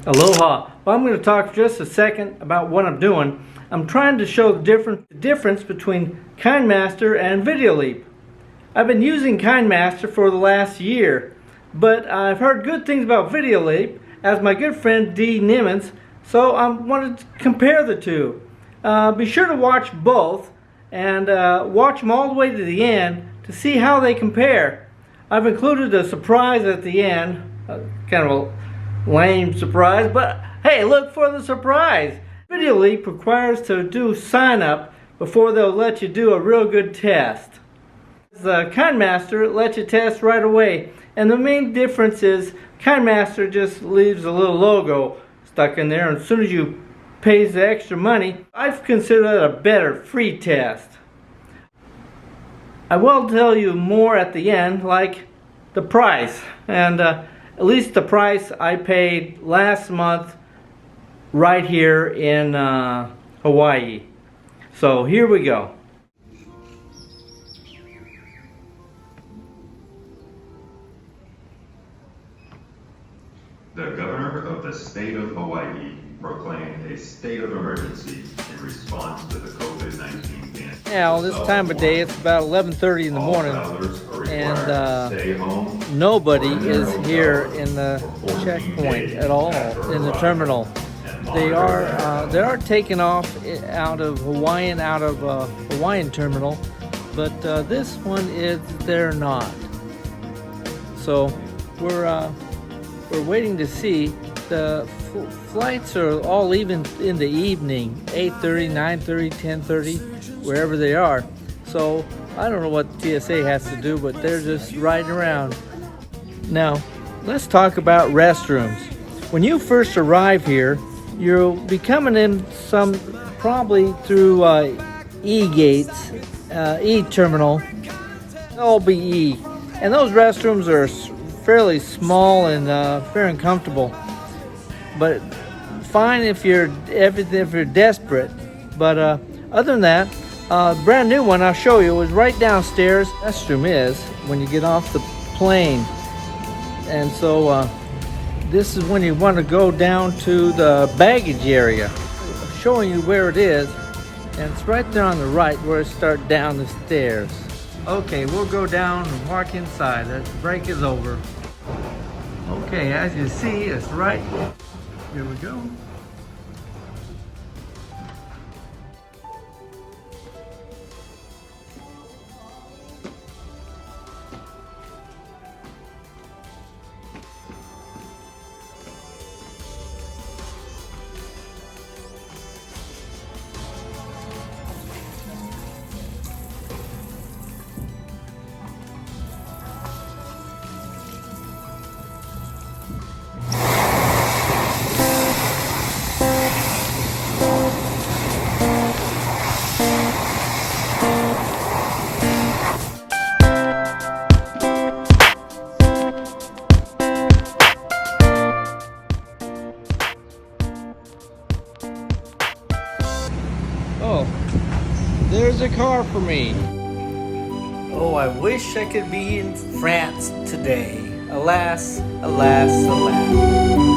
Aloha. Well, I'm going to talk for just a second about what I'm doing. I'm trying to show the difference between Kinemaster and VideoLeap. I've been using Kinemaster for the last year, but I've heard good things about VideoLeap as my good friend Dee Nimmons, so I wanted to compare the two. Be sure to watch both and watch them all the way to the end to see how they compare. I've included a surprise at the end, kind of a lame surprise, but hey, look for the surprise. VideoLeap requires to do sign up before they'll let you do a real good test. The Kinemaster lets you test right away, and the main difference is Kinemaster just leaves a little logo stuck in there, and as soon as you pay the extra money, I've considered that a better free test. I will tell you more at the end, like the price, and at least the price I paid last month right here in Hawaii. So here we go. The governor of the state of Hawaii proclaimed a state of emergency in response to the COVID-19 pandemic. Now, this time of day, it's about 11:30 in the morning, and nobody is here in the checkpoint at all, in the terminal. They are taking off out of Hawaiian terminal, but this one they're not. So we're waiting to see. The flights are all even in the evening, 8:30, 9:30, 10:30, wherever they are. So I don't know what TSA has to do, but they're just riding around. Now, let's talk about restrooms. When you first arrive here, you'll be coming in probably through E-gates, E-terminal. They'll be E. And those restrooms are fairly small and fairly uncomfortable. But fine if you're desperate. But other than that, brand new one I'll show you is right downstairs. Restroom is when you get off the plane, and so this is when you want to go down to the baggage area. I'm showing you where it is, and it's right there on the right where it starts down the stairs. Okay, we'll go down and walk inside. The break is over. Okay, as you see, it's right. Here we go. Oh, there's a car for me. Oh, I wish I could be in France today. Alas, alas, alas.